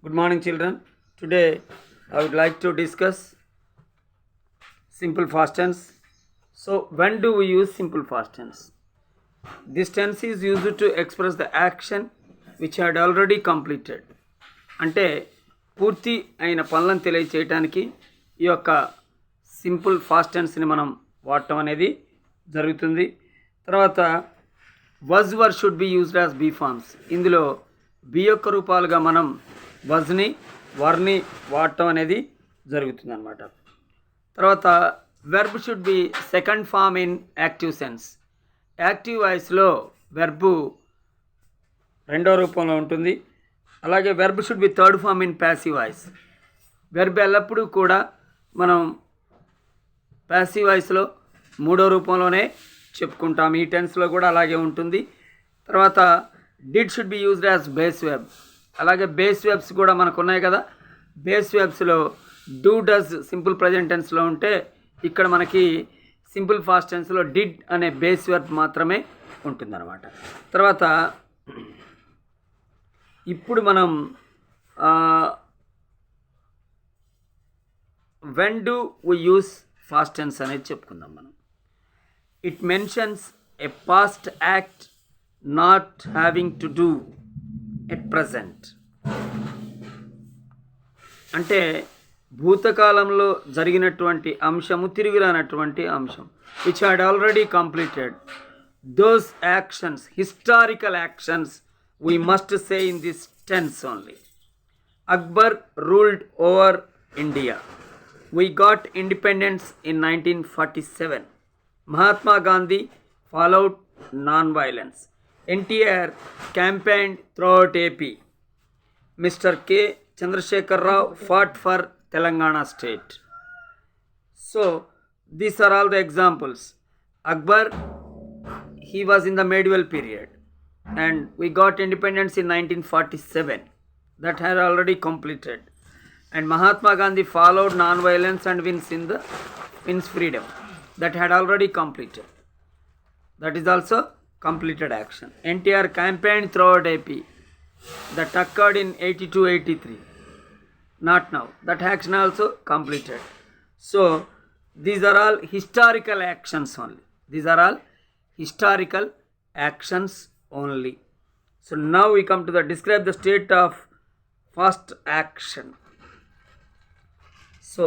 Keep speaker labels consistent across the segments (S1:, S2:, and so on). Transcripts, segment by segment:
S1: Good morning, children. Today I would like to discuss simple past tense. So, when do we use simple past tense? This tense is used to express the action which had already completed. అంటే పూర్తి అయిన పనులను తెలియచేయడానికి ఈ యొక్క simple fast టెన్స్ని మనం వాడటం అనేది జరుగుతుంది. తర్వాత was were should be used as be forms. ఇందులో బి యొక్క రూపాలుగా మనం వజ్ని వర్ని వాడటం అనేది జరుగుతుంది అన్నమాట. తర్వాత verb should be second form in active sense. Active వాయిస్లో వెర్బు రెండో రూపంలో ఉంటుంది. అలాగే verb should be third form in passive voice. Verb ఎల్లప్పుడూ కూడా మనం ప్యాసివ్ వాయిస్లో మూడో రూపంలోనే చెప్పుకుంటాం. ఈ టెన్స్లో కూడా అలాగే ఉంటుంది. తర్వాత did should be used as base verb. అలాగే బేస్ వెబ్స్ కూడా మనకు ఉన్నాయి కదా. బేస్ వెబ్స్లో డూ డస్ సింపుల్ ప్రజెంట్ టెన్స్లో ఉంటే ఇక్కడ మనకి సింపుల్ ఫాస్ట్ టెన్స్లో డిడ్ అనే బేస్ వెబ్ మాత్రమే ఉంటుందన్నమాట. తర్వాత ఇప్పుడు మనం when do we use past tense అనేది చెప్పుకుందాం మనం. It mentions a past act not having to do at present. అంటే భూతకాలంలో జరిగినటువంటి అంశము తిరిగిరానటువంటి అంశం, which had already completed. Those actions, historical actions, we must say in this tense only. Akbar ruled over India. We got independence in 1947. Mahatma Gandhi followed non-violence. NTR campaigned throughout AP. Mr. K. Chandrasekhar Rao fought for Telangana state. So these are all the examples. Akbar, he was in the medieval period, and we got independence in 1947. That had already completed. And Mahatma Gandhi followed non-violence and wins freedom. That had already completed. That is also completed action. NTR campaigned throughout AP. That occurred in 82-83. Not now. That action also completed. So these are all historical actions only. These are all historical actions only. So now we come to the describe the state of fast action. So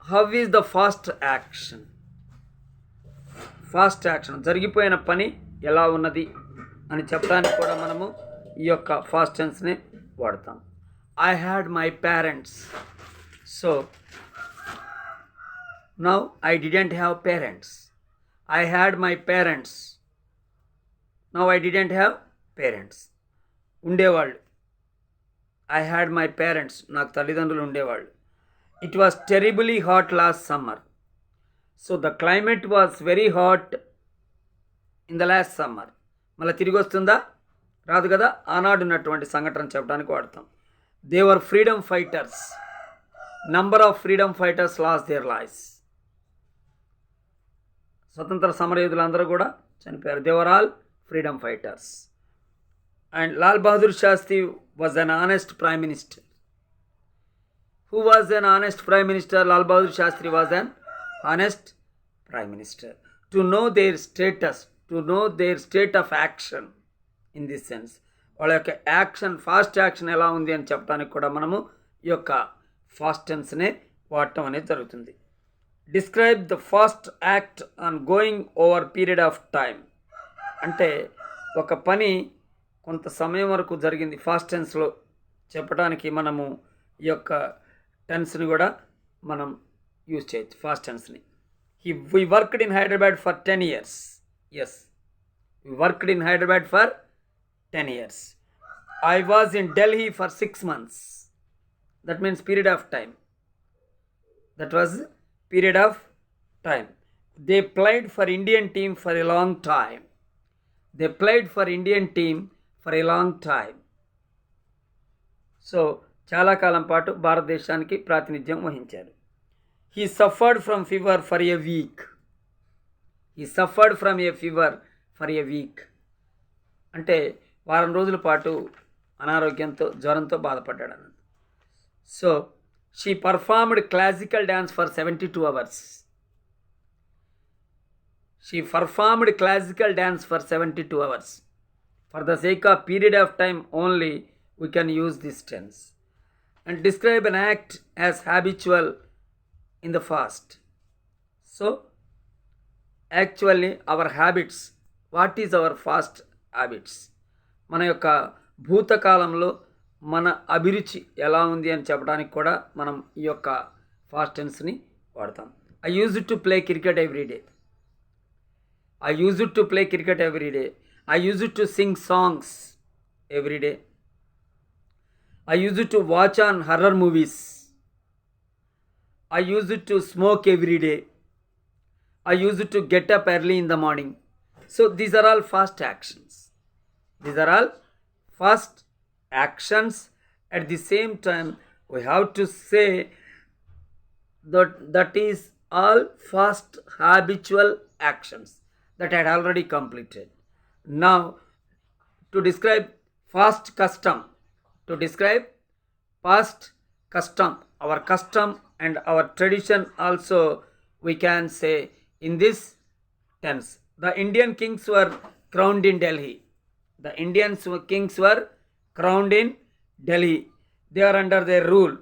S1: how is the fast action? Fast action, జరిగిపోయిన పని ఎలా ఉన్నది అని చెప్పడానికి కూడా మనము ఈ యొక్క ఫాస్ట్ టెన్స్ని వాడతాం. I had my parents. So now I didn't have parents. I had my parents. Now I didn't have parents. ఉండేవాళ్ళు. I had my parents. నాకు తల్లిదండ్రులు ఉండేవాళ్ళు. It was terribly hot last summer. So the climate was very hot in the last summer. మళ్ళీ తిరిగి వస్తుందా? రాదు కదా. ఆనాడు ఉన్నటువంటి సంఘటన చెప్పడానికి వాడతాం. They were freedom fighters. Number of freedom fighters last there lifes. స్వతంత్ర సమరయోధులందరూ కూడా చనిపోయారు. They were all freedom fighters. And Lal Bahadur Shastri was an honest prime minister. Who was an honest prime minister? Lal Bahadur Shastri was an honest prime minister. To know their status, to know their state of action in this sense, వాళ్ళ యొక్క action, fast action ఎలా ఉంది అని చెప్పడానికి కూడా మనము ఈ యొక్క ఫాస్ట్ టెన్స్నే వాడటం అనేది జరుగుతుంది. Describe the fast act on going over period of time. అంటే ఒక పని కొంత సమయం వరకు జరిగింది ఫాస్ట్ టెన్స్లో చెప్పడానికి మనము ఈ యొక్క టెన్స్ని కూడా మనం యూజ్ చేయొచ్చు. ఫాస్ట్ టెన్స్ని. We worked in Hyderabad for 10 years. Yes, we worked in Hyderabad for 10 years. I was in Delhi for 6 months. That means period of time. That was period of time. They played for Indian team for a long time. They played for Indian team for a long time. So చాలా కాలం పాటు భారతదేశానికి ప్రాతినిధ్యం వహించారు. He suffered from fever for a week. He suffered from a fever for a week. అంటే వారం రోజుల పాటు అనారోగ్యంతో జ్వరంతో బాధపడ్డాడు అన్నది. So she performed classical dance for 72 hours. She performed classical dance for 72 hours. For the sake of period of time only, we can use this tense. And describe an act as habitual in the fast. So, actually our habits, what is our fast habits? మన యొక్క భూతకాలంలో మన అభిరుచి ఎలా ఉంది అని చెప్పడానికి కూడా మనం ఈ యొక్క ఫాస్ట్ టెన్స్ని వాడతాం. I use to play cricket every day. I used to play cricket every day. I used to sing songs every day. I used to watch on horror movies. I used to smoke every day. I used to get up early in the morning. So these are all fast actions. These are all fast actions. At the same time, we have to say that is all fast habitual actions that I had already completed. Now, to describe past custom, to describe past custom, our custom and our tradition also we can say in this tense. The Indian kings were crowned in Delhi. The Indian kings were crowned in Delhi. They are under their rule.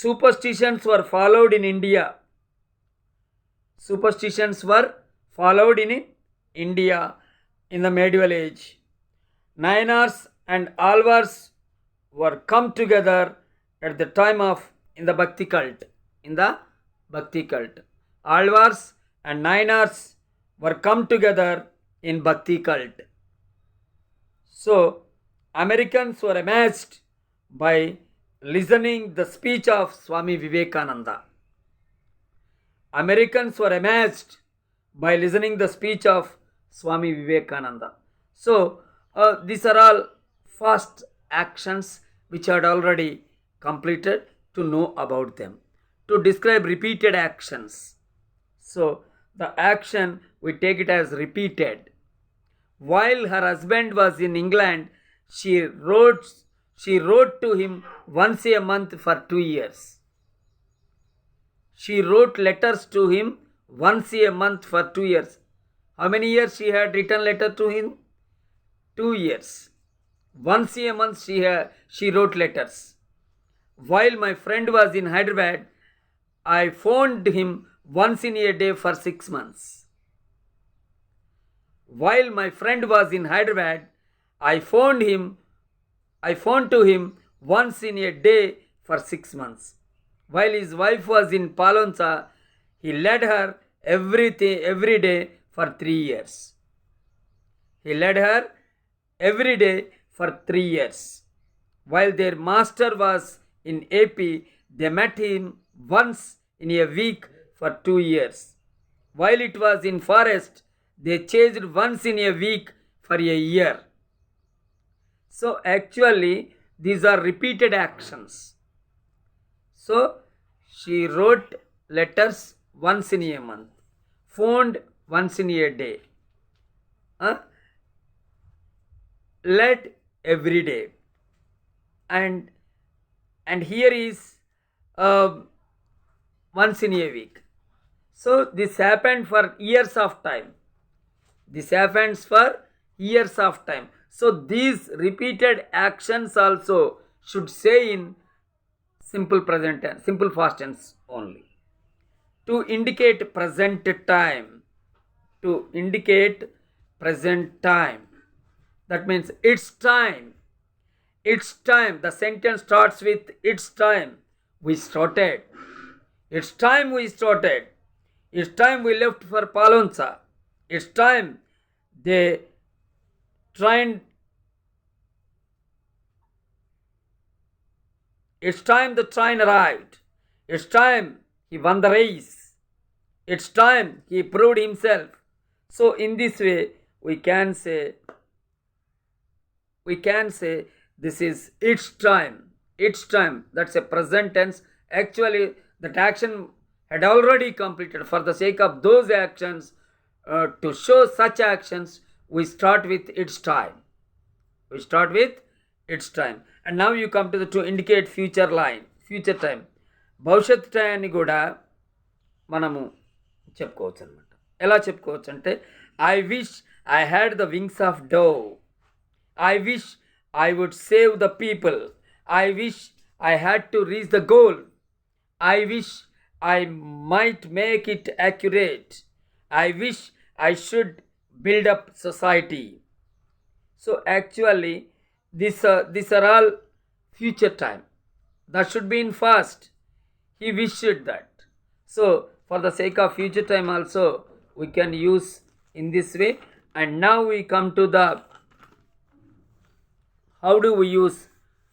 S1: Superstitions were followed in India. Superstitions were followed in India in the medieval age. Nayanars and Alvars were come together at the time of in the Bhakti cult. In the Bhakti cult, Alvars and Nayanars were come together in Bhakti cult. So Americans were amazed by listening the speech of Swami Vivekananda. Americans were amazed by listening the speech of Swami Vivekananda. So these are all fast actions which I had already completed to know about them. To describe repeated actions. So the action we take it as repeated. While her husband was in England, she wrote to him once a month for 2 years. She wrote letters to him once a month for 2 years. How many years she had written letter to him? 2 years. Once a month she wrote letters. While my friend was in Hyderabad, I phoned him once in a day for 6 months. While my friend was in Hyderabad, I phoned to him once in a day for 6 months. While his wife was in Palonsa, he led her every day for 3 years. He led her every day for 3 years. While their master was in AP, they met him once in a week for 2 years. While it was in forest, they chased once in a week for a year. So actually these are repeated actions. So she wrote letters once in a month, phoned once in a day, led every day, and here is once in a week. So this happened for years of time. This happens for years of time. So these repeated actions also should say in simple present tense, simple past tense only. To indicate present time. To indicate present time. That means it's time. It's time. The sentence starts with it's time. We started. It's time we started. It's time we left for Palonsa. It's time they trained. It's time the train arrived. It's time he won the race. It's time he proved himself. So in this way we can say this is it's time. It's time. That's a present tense. Actually that action had already completed. For the sake of those actions, to show such actions, we start with it's time. We start with It's time. And now you come to indicate future line, future time. భవిష్యత్ టయాన్ని కూడా మనము చెప్పుకోవచ్చు అనమాట. ఎలా చెప్పుకోవచ్చు అంటే, I wish I had the wings of dove. I wish I would save the people. I wish I had to reach the goal. I wish I might make it accurate. I wish I should build up society. So actually, these are all future time. That should be in past. He wished that. So for the sake of future time also, we can use in this way. And now we come to the how do we use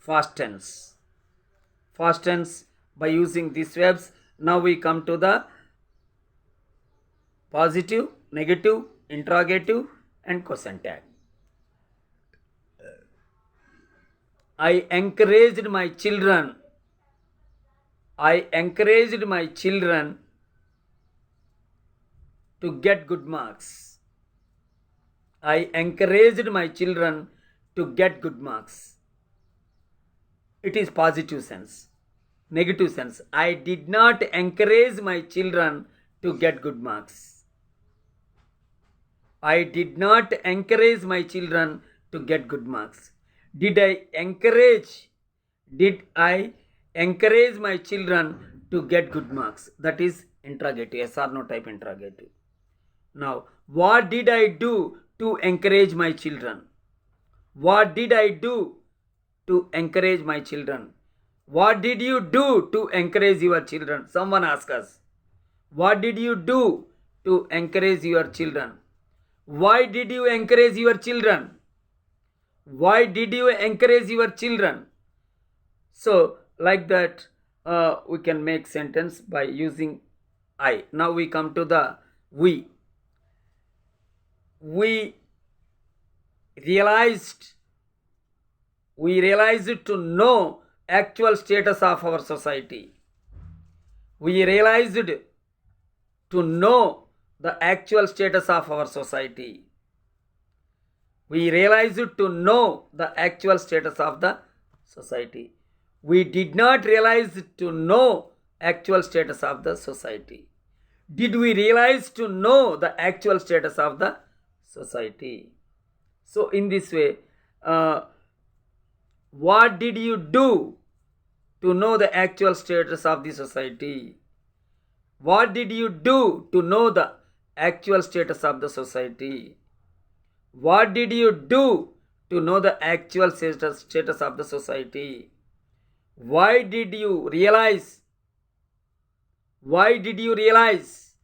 S1: past tense. Past tense by using these verbs. Now we come to the positive, negative, interrogative and question tag. I encouraged my children. I encouraged my children to get good marks. I encouraged my children to get good marks. It is positive sense. Negative sense, I did not encourage my children to get good marks. I did not encourage my children to get good marks. Did I encourage my children to get good marks? That is interrogative, yes or no type interrogative. Now, what did I do to encourage my children? What did I do to encourage my children? What did you do to encourage your children? Someone ask us. What did you do to encourage your children? Why did you encourage your children? Why did you encourage your children? So like that we can make sentence by using I. Now we come to the we. We realized to know actual status of our society. We realized to know the actual status of our society. We realized to know the actual status of the society. We did not realize to know actual status of the society. Did we realize to know the actual status of the society? So in this way, what did you do to know the actual status of the society? What did you do to know the actual status of the society? What did you do to know the actual status of the society? Why did you realize? Why did you realize?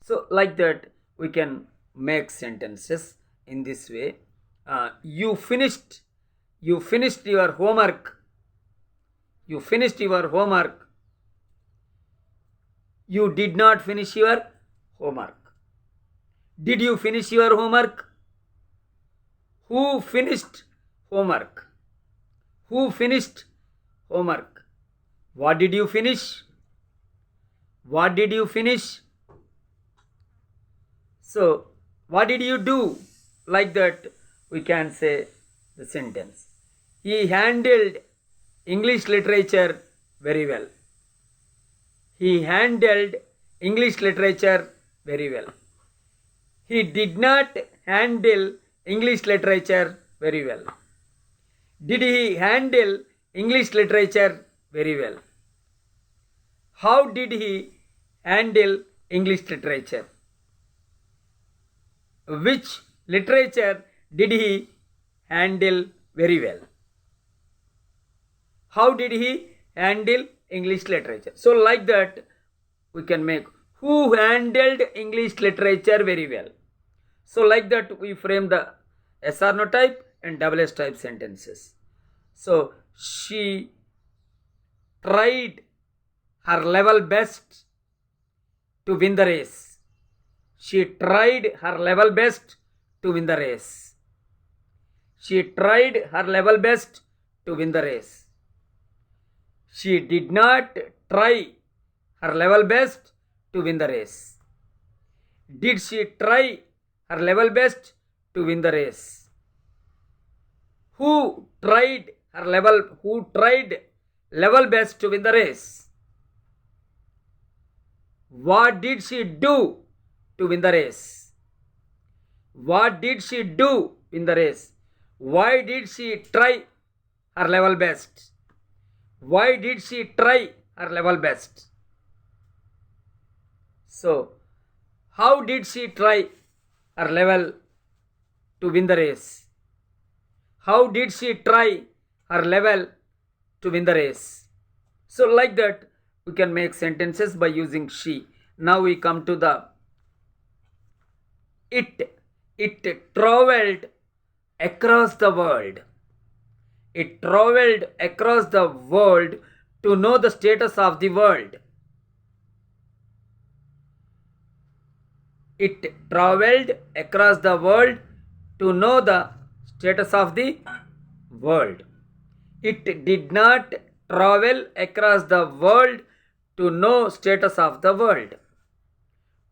S1: So like that we can make sentences in this way. You finished your homework. You finished your homework. You did not finish your homework. Did you finish your homework? Who finished homework? Who finished homework? What did you finish? What did you finish? So what did you do? Like that we can say the sentence. He handled English literature very well. He handled English literature very well. He did not handle English literature very well. Did he handle English literature very well? How did he handle English literature? Which literature did he handle very well? How did he handle English literature? So like that we can make who handled English literature very well. So like that we frame the yes or no type and double S type sentences. So she tried her level best to win the race. She tried her level best to win the race. She tried her level best to win the race. She did not try her level best to win the race. Did she try her level best to win the race? who tried level best to win the race. What did she do to win the race? What did she do in the race? Why did she try her level best? Why did she try her level best? So, how did she try her level to win the race? How did she try her level to win the race? So, like that, we can make sentences by using she. Now we come to the it. It traveled across the world. It traveled across the world to know the status of the world. It traveled across the world to know the status of the world. It did not travel across the world to know status of the world.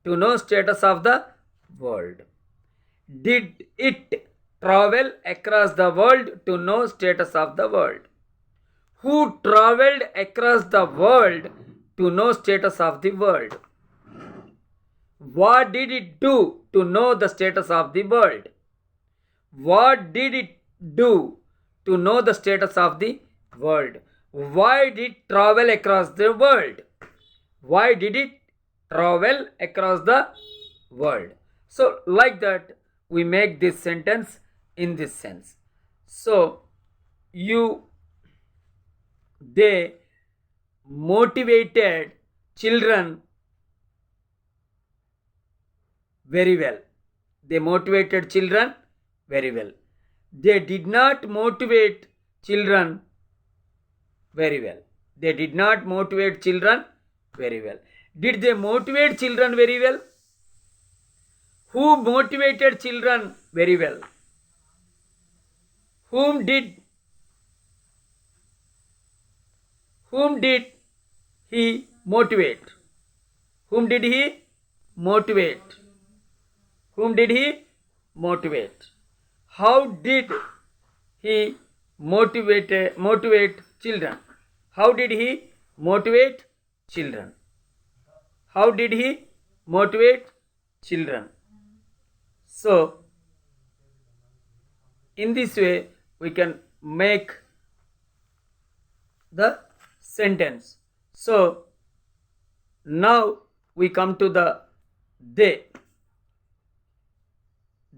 S1: To know status of the world. Did it travel across the world to know status of the world? Who traveled across the world to know status of the world? What did it do to know the status of the world? What did it do to know the status of the world? Why did it travel across the world? Why did it travel across the world? So, like that, we make this sentence in this sense. So, they motivated children very well. They motivated children very well. They did not motivate children very well. They did not motivate children very well. Did they motivate children very well? Who motivated children very well? Whom did he motivate? Whom did he motivate? Whom did he motivate? How did he motivate children? How did he motivate children? How did he motivate children? So, in this way, we can make the sentence. So, now we come to the they.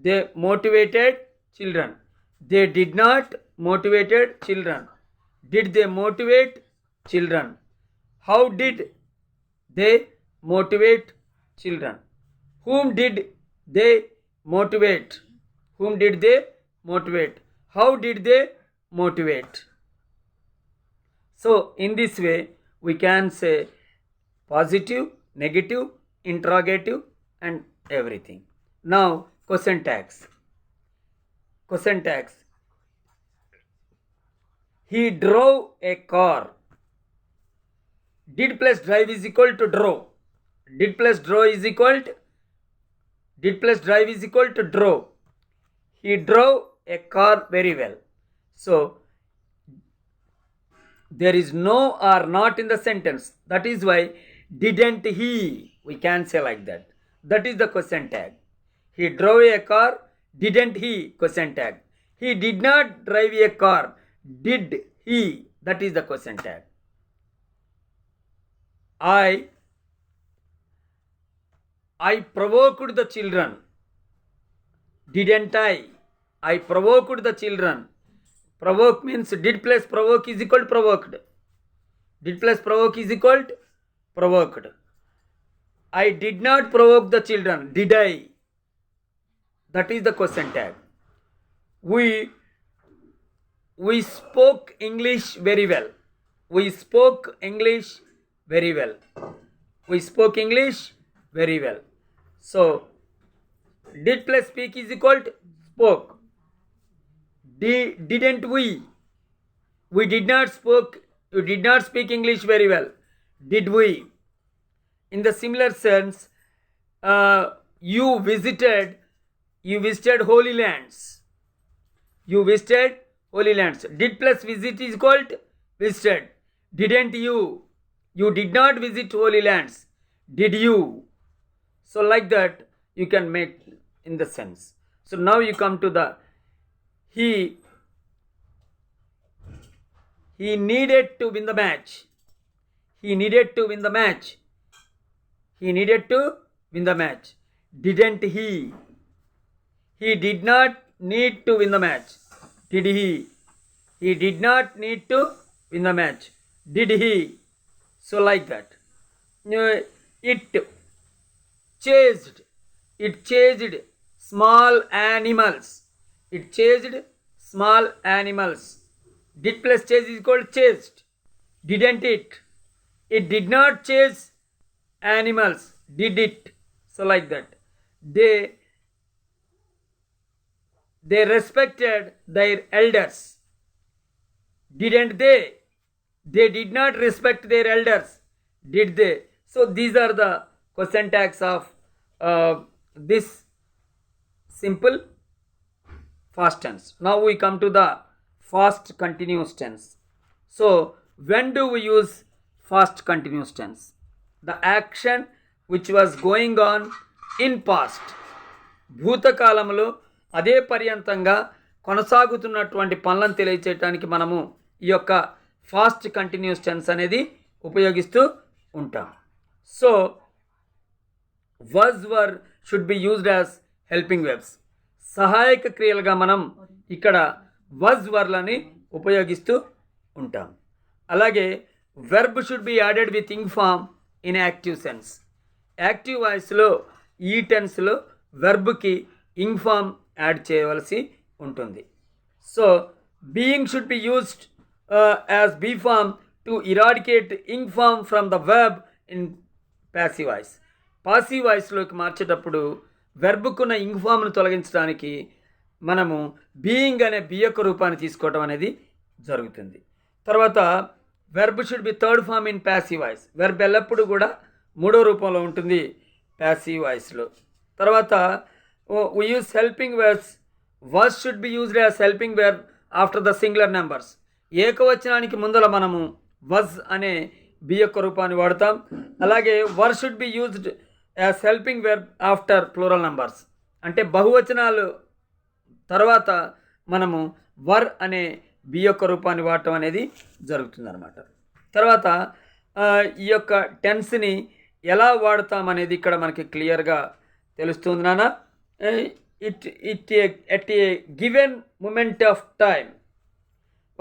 S1: They motivated children. They did not motivated children. Did they motivate children? How did they motivate children? Whom did they motivate? Whom did they motivate? How did they motivate? So, in this way, we can say positive, negative, interrogative, and everything. Now, question tags. Question tags. He drove a car. Did plus drive is equal to drove. Did plus drive is equal to drove. He drove a car very well. So, there is no or not in the sentence. That is why didn't he, we can say like that. That is the question tag. He drove a car. Didn't he? Question tag. He did not drive a car. Did he? That is the question tag. I provoked the children. Didn't I? I provoked the children. Provoke means did plus provoke is equal to provoked. Did plus provoke is equal to provoked. I did not provoke the children. Did I? That is the question tag. We spoke English very well. We spoke English very well. We spoke English very well. So, did plus speak is equal to spoke. Didn't we? We did not speak English very well. Did we? In the similar sense, you visited Holy Lands. You visited holy lands. Did plus visit is called visited. Didn't you? You did not visit holy lands. Did you? So like that you can make in the sense. So now you come to the he needed to win the match. He needed to win the match. He needed to win the match. Didn't he? He did not need to win the match. Did he? He did not need to win the match. Did he? So like that. It chased. It chased small animals. It chased small animals. Did plus chase is called chased. Didn't it? It did not chase animals. Did it? So like that. They respected their elders. Didn't they? They did not respect their elders. Did they? So these are the question tags of this simple past tense. Now we come to the past continuous tense. So when do we use past continuous tense? The action which was going on in past. భూతకాలంలో అదే పర్యంతంగా కొనసాగుతున్నటువంటి పనులను తెలియచేయడానికి మనము ఈ యొక్క fast continuous tense అనేది ఉపయోగిస్తూ ఉంటాం. So was were should be used as helping verbs. సహాయక క్రియలుగా మనం ఇక్కడ was were లని ఉపయోగిస్తూ ఉంటాం. అలాగే verb should be added with ing form in active sense. Active వాయిస్లో ఈ టెన్స్లో వెర్బ్కి ఇంగ్ ఫామ్ యాడ్ చేయవలసి ఉంటుంది. So being should be used as be form to eradicate ing form from the verb in passive voice. Passive వాయిస్లోకి మార్చేటప్పుడు వెర్బ్కున్న ing ఫామ్ను తొలగించడానికి మనము బీయింగ్ అనే బి యొక్క రూపాన్ని తీసుకోవడం అనేది జరుగుతుంది. తర్వాత verb should be third form in passive voice. Verb ఎల్లప్పుడూ కూడా మూడో రూపంలో ఉంటుంది ప్యాసివ్ వాయిస్లో. తర్వాత we use helping verbs. Was should be used as helping verb after the singular numbers. ఏకవచనానికి ముందర మనము was అనే బి యొక్క రూపాన్ని వాడతాం. అలాగే were should be used as helping verb after plural numbers. అంటే బహువచనాలు తర్వాత మనము వర్ అనే బి యొక్క రూపాన్ని వాడటం అనేది జరుగుతుంది అన్నమాట. తర్వాత ఈ యొక్క టెన్స్ని ఎలా వాడతామనేది ఇక్కడ మనకి క్లియర్గా తెలుస్తుంది నాన్న. It at a given moment of time,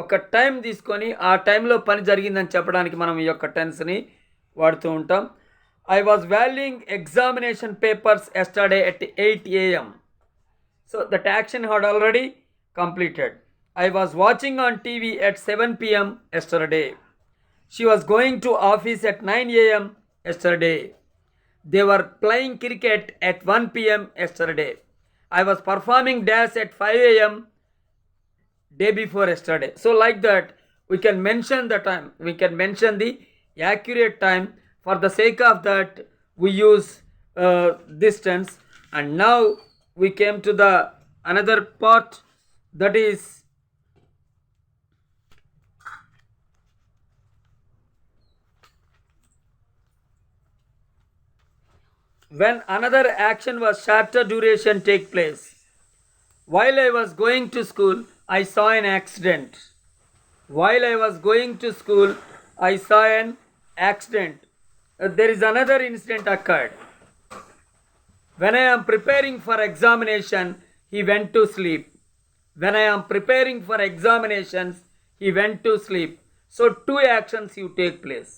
S1: ఒక టైం తీసుకొని ఆ టైంలో పని జరిగిందని చెప్పడానికి మనం ఈ యొక్క టెన్స్ని వాడుతూ ఉంటాం. I was valuing examination papers yesterday at 8 AM. So that action had already completed. I was watching on TV at 7 PM yesterday. She was going to office at 9 AM yesterday. They were playing cricket at 1 PM yesterday. I was performing dance at 5 AM day before yesterday. So like that we can mention the time, we can mention the accurate time. For the sake of that we use this tense. And now we came to the another part, that is when another action was shorter duration take place. While I was going to school, I saw an accident. While I was going to school, I saw an accident. There is another incident occurred. When I am preparing for examination, he went to sleep. When I am preparing for examinations, he went to sleep. So two actions you take place.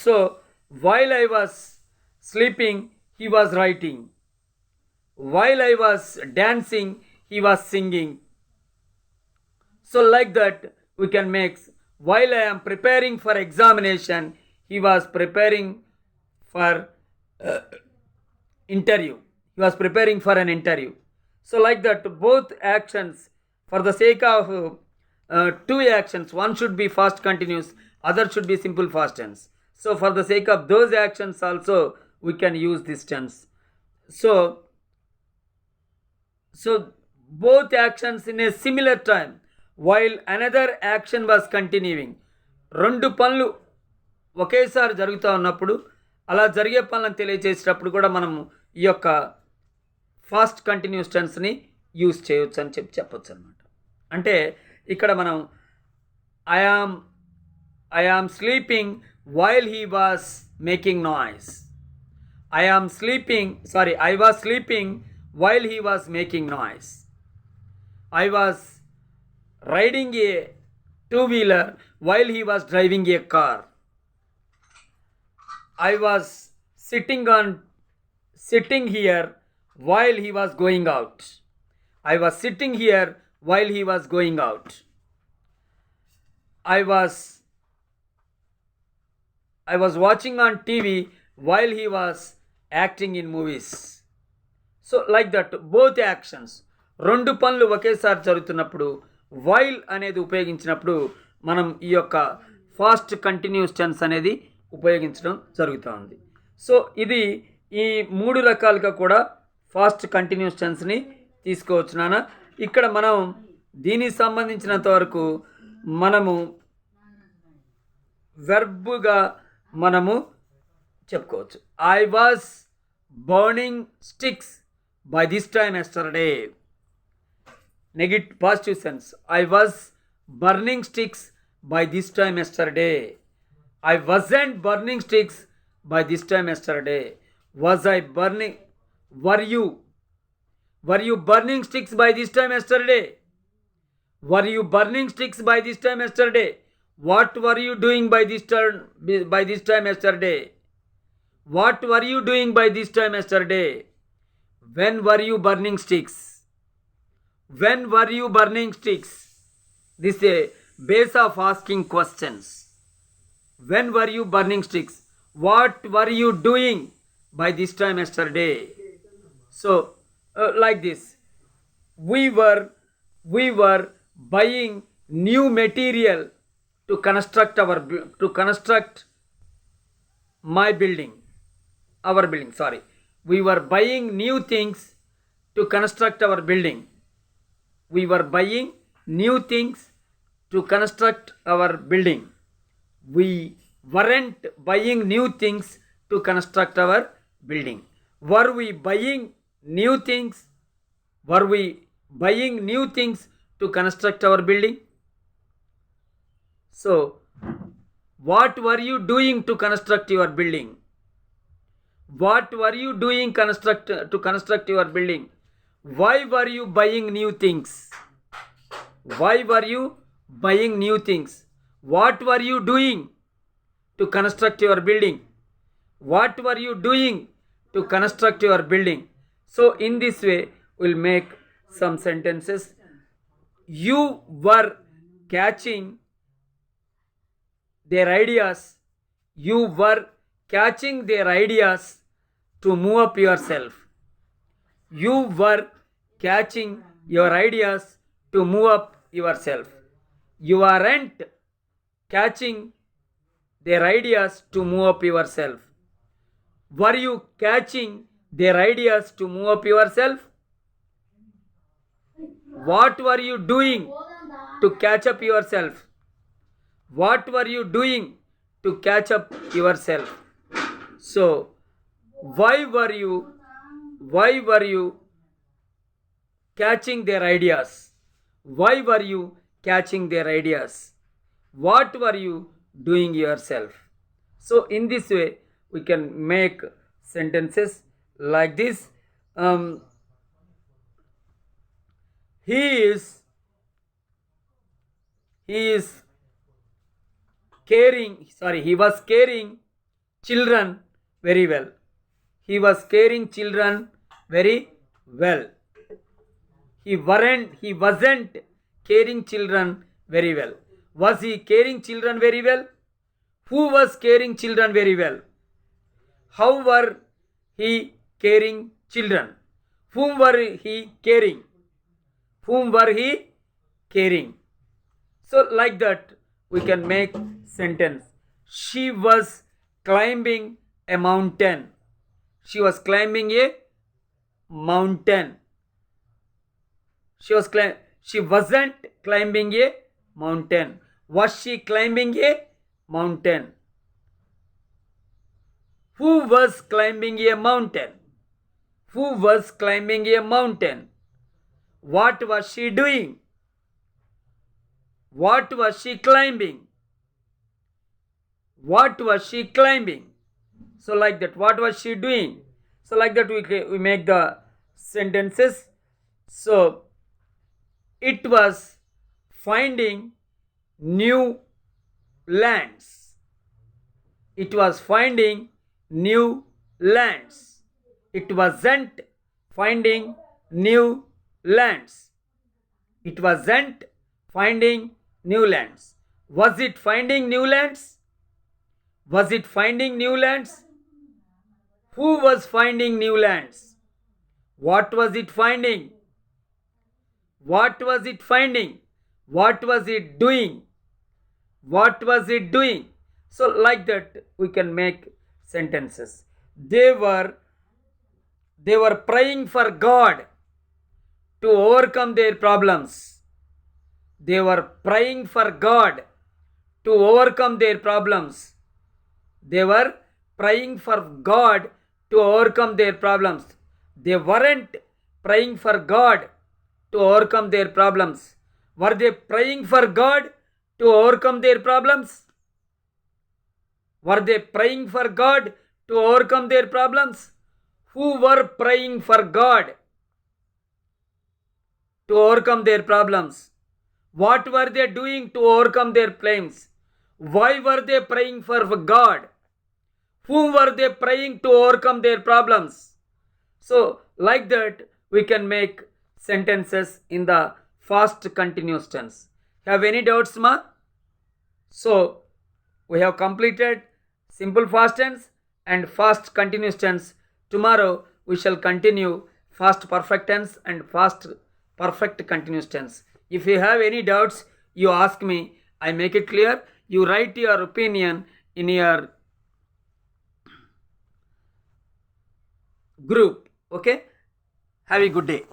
S1: So while I was sleeping, he was writing. While I was dancing, he was singing. So like that we can make, while I am preparing for examination, he was preparing for interview. He was preparing for an interview. So like that both actions, for the sake of two actions, one should be past continuous, other should be simple past tense. So for the sake of those actions also we can use this tense. So both actions in a similar time, while another action was continuing. రెండు పనులు ఒకేసారి జరుగుతూ ఉన్నప్పుడు అలా జరిగే పనులను తెలియజేసేటప్పుడు కూడా మనము ఈ యొక్క ఫాస్ట్ కంటిన్యూస్ టెన్స్ని యూజ్ చేయొచ్చు అని చెప్పొచ్చు అనమాట. అంటే ఇక్కడ మనం I am sleeping while he was making noise. I was sleeping while he was making noise. I was riding a two-wheeler while he was driving a car. I was sitting here while he was going out. I was sitting here while he was going out. I was watching on TV while he was acting in movies. So like that both actions, రెండు పనులు ఒకేసారి జరుగుతున్నప్పుడు while అనేది ఉపయోగించినప్పుడు మనం ఈ యొక్క fast continuous tense అనేది ఉపయోగించడం జరుగుతూ ఉంది. సో ఇది ఈ మూడు రకాలుగా కూడా ఫాస్ట్ కంటిన్యూస్ టెన్స్ని తీసుకోవచ్చు నాన్న. ఇక్కడ మనం దీనికి సంబంధించినంత వరకు మనము వెర్బ్గా మనము చెప్పుకోవచ్చు. I was burning sticks by this time yesterday. Negative positive sense. I was burning sticks by this time yesterday. I wasn't burning sticks by this time yesterday. Was I burning? Were you burning sticks by this time yesterday? Were you burning sticks by this time yesterday? What were you doing by this time yesterday? What were you doing by this time yesterday? When were you burning sticks? When were you burning sticks? This is a base of asking questions. When were you burning sticks? What were you doing by this time yesterday? So, like this. We were buying new material to construct my building. Our building, sorry. We were buying new things to construct our building. We were buying new things to construct our building. We weren't buying new things to construct our building. Were we buying new things? Were we buying new things to construct our building? So, what were you doing to construct your building? What were you doing to construct your building? Why were you buying new things? Why were you buying new things? What were you doing to construct your building? What were you doing to construct your building? So in this way we'll make some sentences. You were catching their ideas. You were catching their ideas to move up yourself. You were catching your ideas to move up yourself. You aren't catching their ideas to move up yourself. Were you catching their ideas to move up yourself? What were you doing to catch up yourself? What were you doing to catch up yourself? So, why were you catching their ideas? Why were you catching their ideas? What were you doing yourself? So in this way we can make sentences like this. He was caring children very well. He was caring children very well. He wasn't caring children very well. Was he caring children very well? Who was caring children very well? How were he caring children? Whom were he caring? Whom were he caring? So like that we can make sentence. She was climbing a mountain. She was climbing a mountain. she wasn't climbing a mountain. Was she climbing a mountain? Who was climbing a mountain? Who was climbing a mountain? What was she doing? What was she climbing? What was she climbing? So like that, what was she doing? So like that we make the sentences. So it was finding new lands. It was finding new lands. It wasn't finding new lands. It wasn't finding new lands. Was it finding new lands? Was it finding new lands? Who was finding new lands? What was it finding? What was it finding? What was it doing? What was it doing? So like that we can make sentences. They were praying for God to overcome their problems. They were praying for God to overcome their problems. They were praying for God to overcome their problems. They weren't praying for God to overcome their problems. Were they praying for God to overcome their problems? Were they praying for God to overcome their problems? Who were praying for God to overcome their problems? What were they doing to overcome their claims? Why were they praying for God? Whom were they praying to overcome their problems? So like that we can make sentences in the past continuous tense. Have any doubts, ma? So we have completed simple past tense and past continuous tense. Tomorrow we shall continue past perfect tense and past perfect continuous tense. If you have any doubts, you ask me. I make it clear. You write your opinion in your group. Okay? Have a good day.